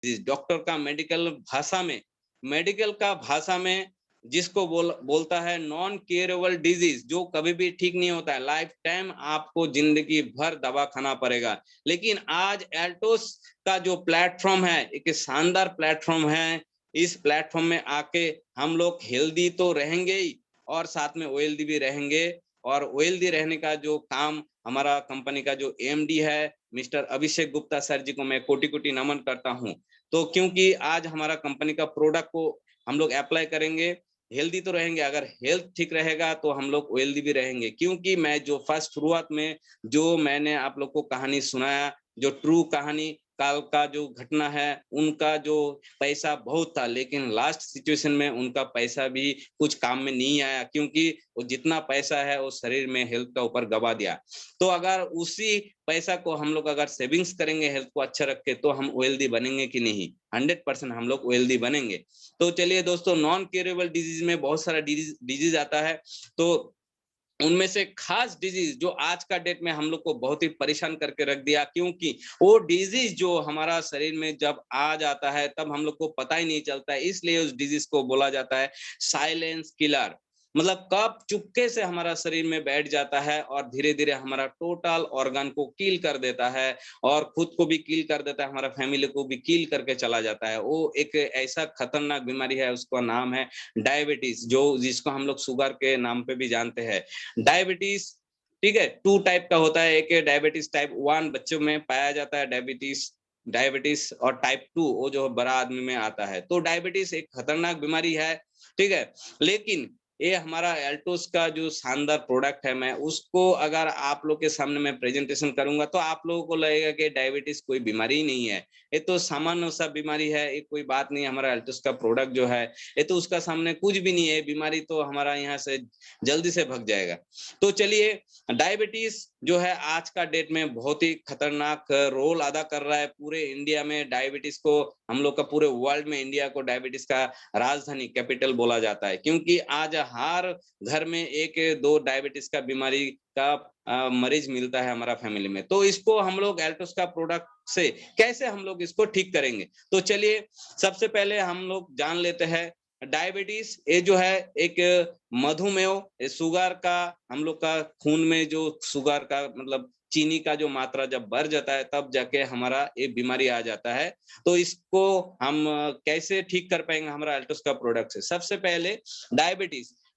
Doctor का medical का भाषा में जिसको बोलता है नॉन क्यूरेबल डिजीज, जो कभी भी ठीक नहीं होता है, लाइफ टाइम आपको जिंदगी भर दवा खाना पड़ेगा। लेकिन आज एल्टोस का जो प्लेटफॉर्म है एक शानदार प्लेटफॉर्म है। इस प्लेटफॉर्म में आके हम लोग हेल्दी तो रहेंगे ही और साथ में वेल्दी भी रहेंगे। और वेल्दी रहने का जो काम हमारा कंपनी का जो एमडी है मिस्टर अभिषेक गुप्ता सर जी को मैं कोटि कोटि नमन करता हूँ। तो क्योंकि आज हमारा कंपनी का प्रोडक्ट को हम लोग अप्लाई करेंगे, हेल्दी तो रहेंगे, अगर हेल्थ ठीक रहेगा तो हम लोग वेल्दी भी रहेंगे। क्योंकि मैं जो फर्स्ट शुरुआत में जो मैंने आप लोग को कहानी सुनाया, जो ट्रू कहानी काल का जो घटना है, उनका जो पैसा बहुत था लेकिन लास्ट सिचुएशन में उनका पैसा भी कुछ काम में नहीं आया, क्योंकि वो जितना पैसा है वो शरीर में हेल्थ का ऊपर गवा दिया। तो अगर उसी पैसा को हम लोग अगर सेविंग्स करेंगे हेल्थ को अच्छा रख के, तो हम वेल्दी बनेंगे कि नहीं? 100% हम लोग वेल्दी बनेंगे। तो चलिए दोस्तों, नॉन क्यूरेबल डिजीज में बहुत सारा डिजीज आता है। तो उनमें से खास डिजीज जो आज का डेट में हम लोग को बहुत ही परेशान करके रख दिया, क्योंकि वो डिजीज जो हमारा शरीर में जब आ जाता है तब हम लोग को पता ही नहीं चलता है, इसलिए उस डिजीज को बोला जाता है साइलेंस किलर। मतलब कब चुपके से हमारा शरीर में बैठ जाता है और धीरे धीरे हमारा टोटल ऑर्गन को किल कर देता है और खुद को भी किल कर देता है, हमारा फैमिली को भी किल करके चला जाता है। वो एक ऐसा खतरनाक बीमारी है, उसका नाम है डायबिटीज, जो जिसको हम लोग शुगर के नाम पे भी जानते हैं। डायबिटीज, ठीक है, टू टाइप का होता है। एक डायबिटीज टाइप 1 बच्चों में पाया जाता है डायबिटीज डायबिटीज और टाइप 2 वो जो बड़ा आदमी में आता है। तो डायबिटीज एक खतरनाक बीमारी है, ठीक है। लेकिन ये हमारा एल्टोस का जो शानदार प्रोडक्ट है, मैं उसको अगर आप लोग के सामने मैं प्रेजेंटेशन करूंगा तो आप लोगों को लगेगा कि डायबिटीज कोई बीमारी ही नहीं है, ये तो सामान्य सा बीमारी है, ये कोई बात नहीं। हमारा एल्टोस का प्रोडक्ट जो है ये तो उसका सामने कुछ भी नहीं है, बीमारी तो हमारा यहाँ से जल्दी से भग जाएगा। तो चलिए, डायबिटीज जो है आज का डेट में बहुत ही खतरनाक रोल अदा कर रहा है पूरे इंडिया में। डायबिटीज को हम लोग का पूरे वर्ल्ड में इंडिया को डायबिटीज का राजधानी कैपिटल बोला जाता है, क्योंकि आज हर घर में एक दो डायबिटीज का बीमारी का मरीज मिलता है हमारा फैमिली में। तो इसको हम लोग एल्टोस का प्रोडक्ट से कैसे हम लोग इसको ठीक करेंगे, तो चलिए सबसे पहले हम लोग जान लेते हैं डायबिटीज ये जो है एक मधुमेह, शुगर का हम लोग का खून में जो शुगर का मतलब चीनी का जो मात्रा जब बढ़ जाता है तब जाके हमारा ये बीमारी आ जाता है। तो इसको हम कैसे ठीक कर पाएंगे हमारा एल्टोस का प्रोडक्ट से? सबसे पहले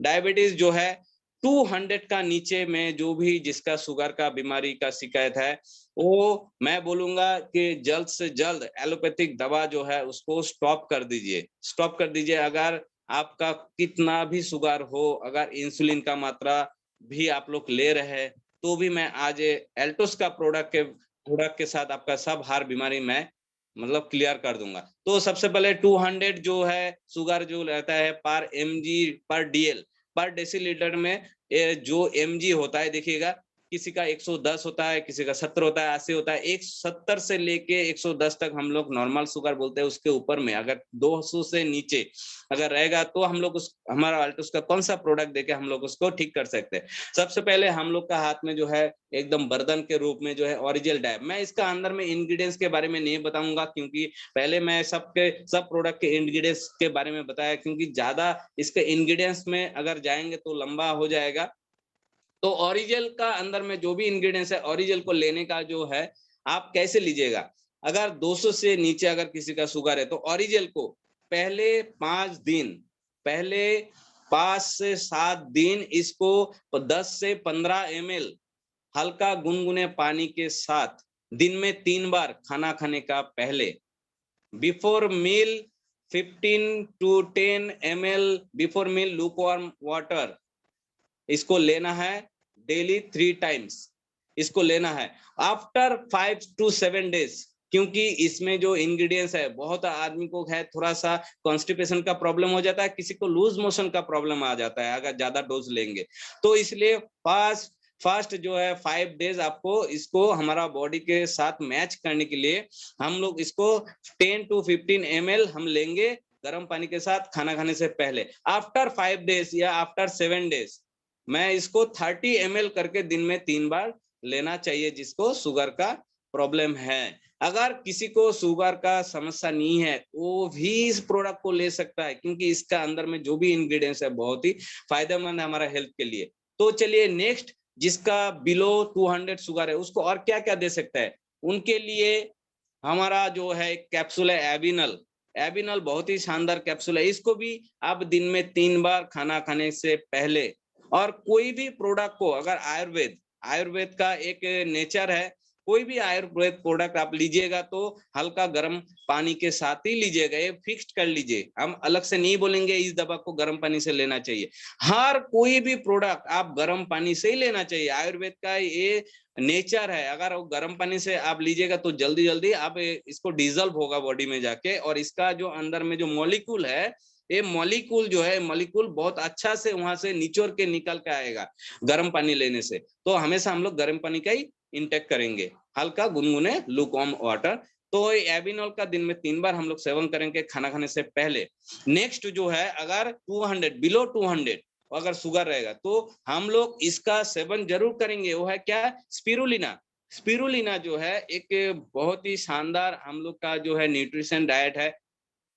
डायबिटीज जो है 200 का नीचे में जो भी जिसका शुगर का बीमारी का शिकायत है, वो मैं बोलूंगा कि जल्द से जल्द एलोपैथिक दवा जो है उसको स्टॉप कर दीजिए। अगर आपका कितना भी शुगर हो, अगर इंसुलिन का मात्रा भी आप लोग ले रहे हैं, तो भी मैं आज एल्टोस का प्रोडक्ट के साथ आपका सब हर बीमारी मैं मतलब क्लियर कर दूंगा। तो सबसे पहले 200 जो है शुगर जो रहता है पर एमजी पर डीएल पर डेसीलीटर में, जो एमजी होता है देखिएगा, किसी का 110 होता है, किसी का 70 होता है, 80 होता है। 170 से लेके 110 तक हम लोग नॉर्मल शुगर बोलते हैं। उसके ऊपर में अगर 200 से नीचे अगर रहेगा तो हम लोग उस हमारा अल्टोस का कौन सा प्रोडक्ट देके हम लोग उसको ठीक कर सकते हैं। सबसे पहले हम लोग का हाथ में जो है एकदम बर्तन के रूप में जो है ओरिजिनल डाइब, मैं इसका अंदर में इंग्रेडिएंट्स के बारे में नहीं बताऊंगा, क्योंकि पहले मैं सब प्रोडक्ट के इंग्रेडिएंट्स के बारे में बताया, क्योंकि ज्यादा इसके इंग्रेडिएंट्स में अगर जाएंगे तो लंबा हो जाएगा। तो ओरिजिनल का अंदर में जो भी इंग्रेडिएंट्स है, ओरिजिनल को लेने का जो है आप कैसे लीजिएगा? अगर 200 से नीचे अगर किसी का शुगर है तो ओरिजिनल को पहले 5 से 7 दिन इसको 10 से 15 ml हल्का गुनगुने पानी के साथ दिन में 3 बार खाना खाने का पहले, before meal 15 to 10 ml before meal lukewarm water, इसको लेना है डेली 3 टाइम्स, इसको लेना है आफ्टर 5 टू 7 डेज। क्योंकि इसमें जो इंग्रेडिएंट्स है, बहुत आदमी को है थोड़ा सा कॉन्स्टिपेशन का प्रॉब्लम हो जाता है, किसी को लूज मोशन का प्रॉब्लम आ जाता है अगर ज्यादा डोज लेंगे। तो इसलिए फास्ट जो है 5 डेज आपको इसको हमारा बॉडी के साथ मैच करने के लिए हम लोग इसको 10 टू 15 ml हम लेंगे गर्म पानी के साथ खाना खाने से पहले। आफ्टर 5 डेज या आफ्टर 7 डेज मैं इसको 30 ml करके दिन में 3 बार लेना चाहिए जिसको शुगर का प्रॉब्लम है। अगर किसी को शुगर का समस्या नहीं है वो भी इस प्रोडक्ट को ले सकता है, क्योंकि इसका अंदर में जो भी इंग्रेडिएंट्स है बहुत ही फायदेमंद है हमारा हेल्थ के लिए। तो चलिए नेक्स्ट, जिसका बिलो 200 शुगर है उसको और क्या क्या दे सकता है, उनके लिए हमारा जो है कैप्सूल है एबिनल। एबिनल बहुत ही शानदार कैप्सूल है, इसको भी आप दिन में 3 बार खाना खाने से पहले, और कोई भी प्रोडक्ट को अगर आयुर्वेद का एक नेचर है, कोई भी आयुर्वेद प्रोडक्ट आप लीजिएगा तो हल्का गर्म पानी के साथ ही लीजिएगा, ये फिक्स्ड कर लीजिए। हम अलग से नहीं बोलेंगे इस दवा को गर्म पानी से लेना चाहिए, हर कोई भी प्रोडक्ट आप गर्म पानी से ही लेना चाहिए। आयुर्वेद का ये नेचर है, अगर वो गर्म पानी से आप लीजिएगा तो जल्दी जल्दी आप इसको डिजल्व होगा बॉडी में जाके, और इसका जो अंदर में जो मॉलिक्यूल है, ये मॉलिक्यूल जो है मॉलिक्यूल बहुत अच्छा से वहां से निचोड़ के निकल के आएगा गर्म पानी लेने से। तो हमेशा हम लोग गर्म पानी का ही इंटेक करेंगे, हल्का गुनगुने लुकवार्म वाटर। तो एबिनॉल का दिन में 3 बार हम लोग सेवन करेंगे खाना खाने से पहले। नेक्स्ट जो है, अगर 200 बिलो 200 अगर शुगर रहेगा तो हम लोग इसका सेवन जरूर करेंगे, वो है क्या, स्पिरुलिना। स्पिरुलिना जो है एक बहुत ही शानदार हम लोग का जो है न्यूट्रिशन डाइट है।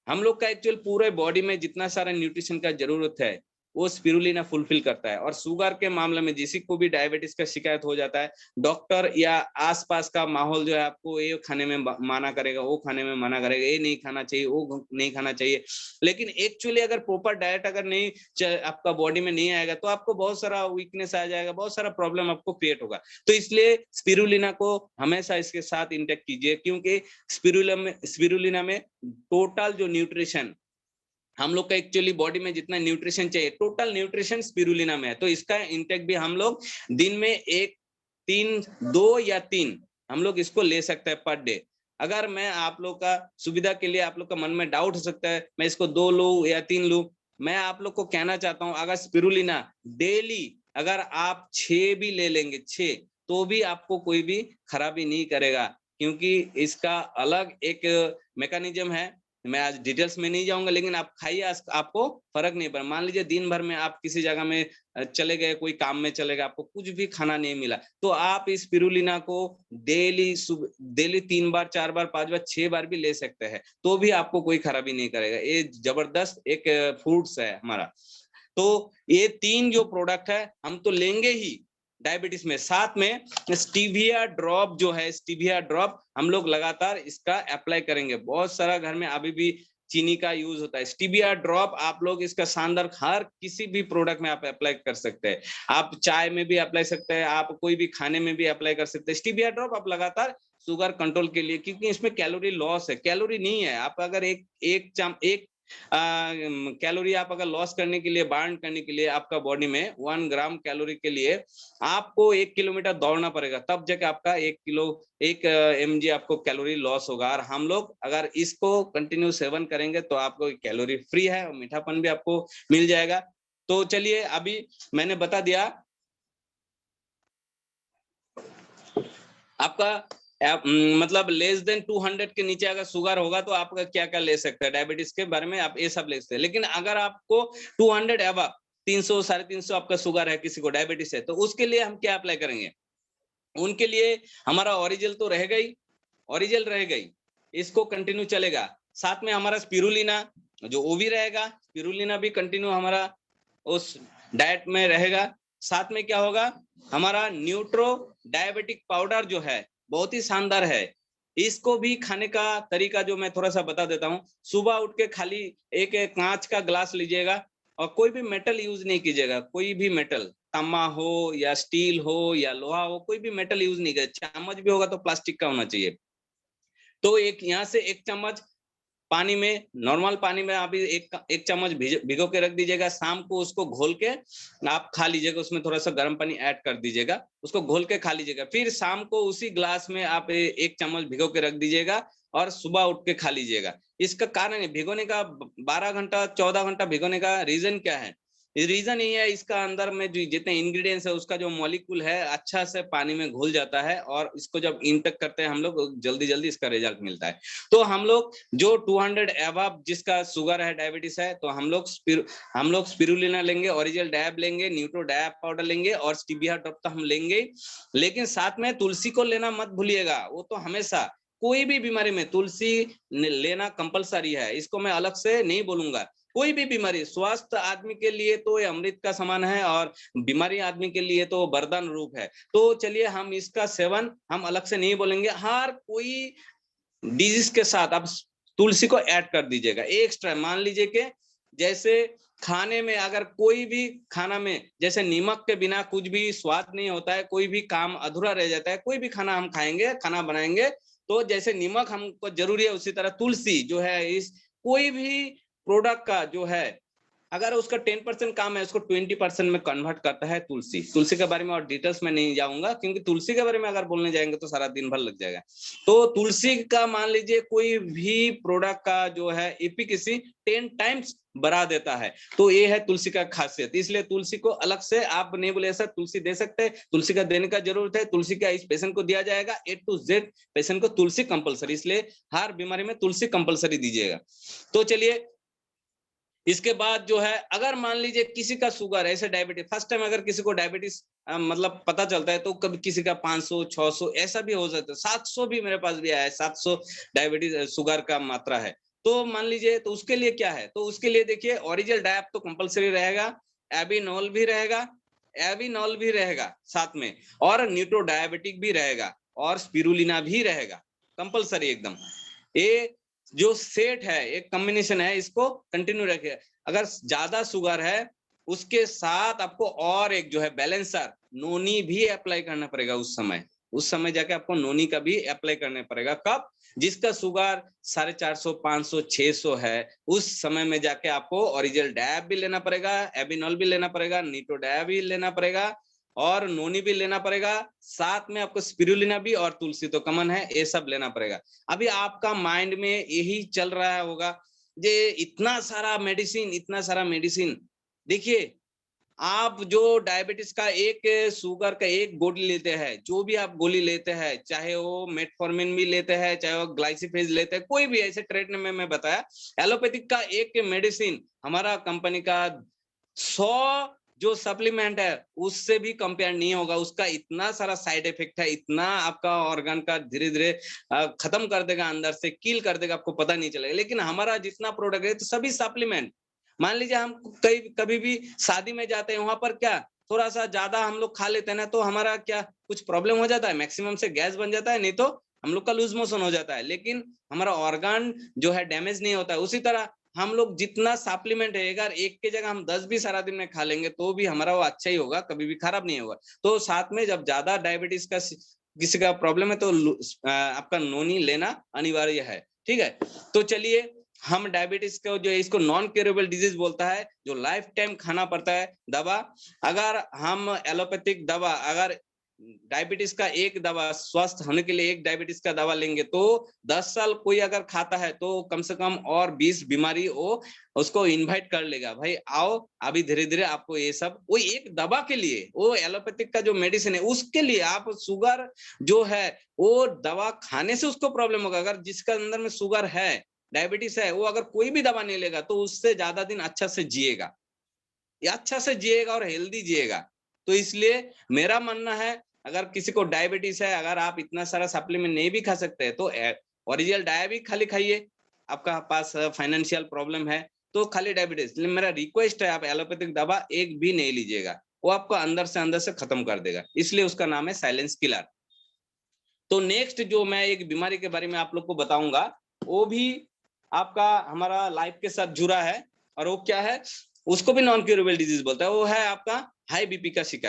हम लोग का एक्चुअल पूरे बॉडी में जितना सारा न्यूट्रिशन का जरूरत है वो स्पिरुलिना फुलफिल करता है। और शुगर के मामले में जिसी को भी डायबिटीज का शिकायत हो जाता है, डॉक्टर या आसपास का माहौल जो है आपको ये खाने में माना करेगा, वो खाने में मना करेगा, ये नहीं खाना चाहिए, वो नहीं खाना चाहिए। लेकिन एक्चुअली अगर प्रॉपर डाइट अगर नहीं आपका बॉडी में नहीं आएगा तो आपको बहुत सारा वीकनेस आ जाएगा, बहुत सारा प्रॉब्लम आपको क्रिएट होगा। तो इसलिए स्पिरुलिना को हमेशा इसके साथ इंटेक कीजिए, क्योंकि स्पिरुलिना में टोटल जो न्यूट्रिशन हम लोग का एक्चुअली बॉडी में जितना न्यूट्रिशन चाहिए, टोटल न्यूट्रिशन स्पिरुलिना में है। तो इसका इंटेक भी हम लोग दिन में 2 या 3 हम लोग इसको ले सकते हैं पर डे। अगर मैं आप लोग का सुविधा के लिए, आप लोग का मन में डाउट हो सकता है मैं इसको 2 लूं या 3 लूं, मैं आप लोग को कहना चाहता हूं अगर स्पिरुलिना डेली अगर आप 6 भी ले लेंगे, 6, तो भी आपको कोई भी खराबी नहीं करेगा, क्योंकि इसका अलग एक मैकेनिज्म है। मैं आज डिटेल्स में नहीं जाऊंगा, लेकिन आप खाइए, आपको फर्क नहीं पड़ा। मान लीजिए दिन भर में आप किसी जगह में चले गए, कोई काम में चले गए, आपको कुछ भी खाना नहीं मिला, तो आप इस स्पिरुलिना को डेली 3 बार 4 बार 5 बार 6 बार भी ले सकते हैं, तो भी आपको कोई खराबी नहीं करेगा। ये जबरदस्त एक फ्रूट्स है हमारा। तो ये 3 जो प्रोडक्ट है हम तो लेंगे ही डायबिटीज में। साथ में स्टीविया ड्रॉप जो है, स्टीविया ड्रॉप हम लोग लगातार इसका अप्लाई करेंगे। बहुत सारा घर में अभी भी चीनी का यूज होता है, स्टीविया ड्रॉप आप लोग इसका शानदार हर किसी भी प्रोडक्ट में आप अप्लाई कर सकते हैं। आप चाय में भी अप्लाई सकते हैं, आप कोई भी खाने में भी अप्लाई कर सकते हैं। स्टीविया ड्रॉप आप लगातार शुगर कंट्रोल के लिए, क्योंकि इसमें कैलोरी लॉस है, कैलोरी नहीं है। आप अगर एक कैलोरी आप अगर लॉस करने के लिए, बर्न करने के लिए, आपका बॉडी में 1 ग्राम कैलोरी के लिए आपको 1 किलोमीटर दौड़ना पड़ेगा, तब जाके आपका 1 mg आपको कैलोरी लॉस होगा। और हम लोग अगर इसको कंटिन्यू सेवन करेंगे तो आपको कैलोरी फ्री है और मीठापन भी आपको मिल जाएगा। तो चलिए, अभी मैंने बता दिया आपका मतलब लेस देन 200 के नीचे अगर शुगर होगा तो आपका क्या क्या ले सकते हैं, डायबिटीज के बारे में आप ये सब ले सकते हैं। लेकिन अगर आपको 200 अबव 300 350 आपका शुगर है, किसी को डायबिटीज है, तो उसके लिए हम क्या अप्लाई करेंगे, उनके लिए हमारा ओरिजिल तो रहेगा ही, ओरिजिल रहेगा ही, इसको कंटिन्यू चलेगा। साथ में हमारा स्पिरुलिना जो ओवी रहेगा, स्पिरुलिना भी कंटिन्यू हमारा उस डाइट में रहेगा। साथ में क्या होगा, हमारा न्यूट्रो डायबिटिक पाउडर जो है बहुत ही शानदार है, इसको भी खाने का तरीका जो मैं थोड़ा सा बता देता हूँ। सुबह उठ के खाली एक कांच का ग्लास लीजिएगा और कोई भी मेटल यूज नहीं कीजिएगा, कोई भी मेटल, तांबा हो या स्टील हो या लोहा हो, कोई भी मेटल यूज नहीं करेगा। चम्मच भी होगा तो प्लास्टिक का होना चाहिए। तो एक यहाँ से 1 चम्मच पानी में, नॉर्मल पानी में आप एक चम्मच भिगो के रख दीजिएगा। शाम को उसको घोल के आप खा लीजिएगा, उसमें थोड़ा सा गर्म पानी ऐड कर दीजिएगा, उसको घोल के खा लीजिएगा। फिर शाम को उसी ग्लास में आप 1 चम्मच भिगो के रख दीजिएगा और सुबह उठ के खा लीजिएगा। इसका कारण है भिगोने का 12 घंटा 14 घंटा भिगोने का रीजन क्या है, रीजन ये है, इसका अंदर में जो जितने इंग्रेडिएंट्स है उसका जो मॉलिक्यूल है अच्छा से पानी में घुल जाता है, और इसको जब इंटेक करते हैं हम लोग जल्दी जल्दी इसका रिजल्ट मिलता है। तो हम लोग जो 200 अबव जिसका शुगर है, डायबिटीज है, तो हम लोग स्पिरुलिना लेंगे, ओरिजिनल डैब लेंगे, न्यूट्रो डैब पाउडर लेंगे और स्टीविया ड्रॉप तो हम लेंगे। लेकिन साथ में तुलसी को लेना मत भूलिएगा, वो तो हमेशा, कोई भी बीमारी में तुलसी लेना कंपलसरी है, इसको मैं अलग से नहीं बोलूंगा। कोई भी बीमारी, स्वस्थ आदमी के लिए तो ये अमृत का समान है और बीमारी आदमी के लिए तो वरदान रूप है। तो चलिए हम इसका सेवन हम अलग से नहीं बोलेंगे, हर कोई डिजीज के साथ आप तुलसी को ऐड कर दीजिएगा एक्स्ट्रा। मान लीजिए कि जैसे खाने में अगर कोई भी खाना में जैसे नमक के बिना कुछ भी स्वाद नहीं होता है, कोई भी काम अधूरा रह जाता है, कोई भी खाना हम खाएंगे, खाना बनाएंगे तो जैसे नमक हमको जरूरी है, उसी तरह तुलसी जो है इस कोई भी प्रोडक्ट का जो है अगर उसका 10% काम है उसको 20% में कन्वर्ट करता है तुलसी। तुलसी के बारे में और डिटेल्स में नहीं जाऊंगा क्योंकि तुलसी के बारे में अगर बोलने जाएंगे तो सारा दिन भर लग जाएगा। तो तुलसी का मान लीजिए कोई भी प्रोडक्ट का जो है एफिकेसी 10 टाइम्स बढ़ा देता है। तो ये है तुलसी का खासियत, इसलिए तुलसी को अलग से आप नहीं बोले सर तुलसी दे सकते हैं, तुलसी का देने का जरूरत है, तुलसी का इस पेशेंट को दिया जाएगा, A to Z पेशेंट को तुलसी कंपलसरी, इसलिए हर बीमारी में तुलसी कंपलसरी दीजिएगा। तो चलिए इसके बाद जो है अगर मान लीजिए किसी का शुगर ऐसे डायबिटीज फर्स्ट टाइम अगर किसी को डायबिटीज मतलब पता चलता है तो कभी किसी का 500 600 ऐसा भी हो जाता है, 700 भी मेरे पास भी आया है, 700 डायबिटीज शुगर का मात्रा है। तो मान लीजिए तो उसके लिए क्या है, तो उसके लिए देखिए ओरिजिनल डायप तो कंपलसरी रहेगा, एबिनोल भी रहेगा, एबिनोल भी रहेगा साथ में, और न्यूट्रो डायबिटिक भी रहेगा और स्पिरुलिना भी रहेगा कंपलसरी एकदम। ये जो सेट है एक कॉम्बिनेशन है, इसको कंटिन्यू रखिए। अगर ज्यादा शुगर है उसके साथ आपको और एक जो है बैलेंसर नोनी भी अप्लाई करना पड़ेगा उस समय जाके आपको नोनी का भी अप्लाई करना पड़ेगा। कब? जिसका शुगर 450 500 600 है उस समय में जाके आपको ओरिजिनल डैब भी लेना पड़ेगा, एबिनॉल भी लेना पड़ेगा, नीटो डैब भी लेना पड़ेगा और नोनी भी लेना पड़ेगा, साथ में आपको स्पिरुलिना भी और तुलसी तो कॉमन है, ये सब लेना पड़ेगा। अभी आपका माइंड में यही चल रहा होगा ये इतना सारा मेडिसिन। देखिए आप जो डायबिटीज का एक शुगर का एक गोली लेते हैं, जो भी आप गोली लेते हैं, चाहे वो मेटफॉर्मिन भी लेते हैं, चाहे वो ग्लाइसिफेज लेते हैं, कोई भी ऐसे ट्रीटमेंट में मैं बताया एलोपैथिक का एक मेडिसिन हमारा कंपनी का 100 जो सप्लीमेंट है उससे भी कंपेयर नहीं होगा। उसका इतना सारा साइड इफेक्ट है, इतना आपका ऑर्गन का धीरे धीरे खत्म कर देगा, अंदर से किल कर देगा, आपको पता नहीं चलेगा। लेकिन हमारा जितना प्रोडक्ट है तो सभी सप्लीमेंट, मान लीजिए हम कभी भी शादी में जाते हैं, वहां पर क्या थोड़ा सा ज्यादा हम लोग खा लेते हैं ना, तो हमारा क्या कुछ प्रॉब्लम हो जाता है, मैक्सिमम से गैस बन जाता है, नहीं तो हम लोग का लूज मोशन हो जाता है, लेकिन हमारा ऑर्गन जो है डैमेज नहीं होता है। उसी तरह हम लोग जितना सप्लीमेंट है अगर एक के जगह हम 10 भी सारा दिन में खा लेंगे तो भी हमारा वो अच्छा ही होगा, कभी भी खराब नहीं होगा। तो साथ में जब ज्यादा डायबिटीज का किसी का प्रॉब्लम है तो आपका नोनी लेना अनिवार्य है, ठीक है। तो चलिए हम डायबिटीज को जो है इसको नॉन क्यूरेबल डिजीज बोलता है, जो लाइफ टाइम खाना पड़ता है दवा। अगर हम एलोपैथिक दवा अगर डायबिटीज का एक दवा स्वस्थ होने के लिए एक डायबिटीज का दवा लेंगे तो 10 साल कोई अगर खाता है तो कम से कम और 20 बीमारी वो उसको इनवाइट कर लेगा, भाई आओ अभी धीरे धीरे आपको ये सब, वो एक दवा के लिए, वो एलोपैथिक का जो मेडिसिन है उसके लिए आप शुगर जो है वो दवा खाने से उसको प्रॉब्लम होगा। अगर जिसका अंदर में शुगर है डायबिटीज है वो अगर कोई भी दवा नहीं लेगा तो उससे ज्यादा दिन अच्छा से जिएगा, या अच्छा से जिएगा और हेल्दी जिएगा। तो इसलिए मेरा मानना है अगर किसी को डायबिटीज है, अगर आप इतना सारा सप्लीमेंट नहीं भी खा सकते तो ओरिजिनल डायबी खाली खाइए। आपका पास फाइनेंशियल प्रॉब्लम है तो खाली डायबिटीज, मेरा रिक्वेस्ट है आप एलोपैथिक दवा एक भी नहीं लीजिएगा, वो आपको अंदर से खत्म कर देगा, इसलिए उसका नाम है साइलेंस किलर। तो नेक्स्ट जो मैं एक बीमारी के बारे में आप लोग को बताऊंगा वो भी आपका हमारा लाइफ के साथ जुड़ा है, और वो क्या है उसको भी नॉन क्यूरेबल डिजीज बोलता है, वो है आपका हाई बीपी का शिकार।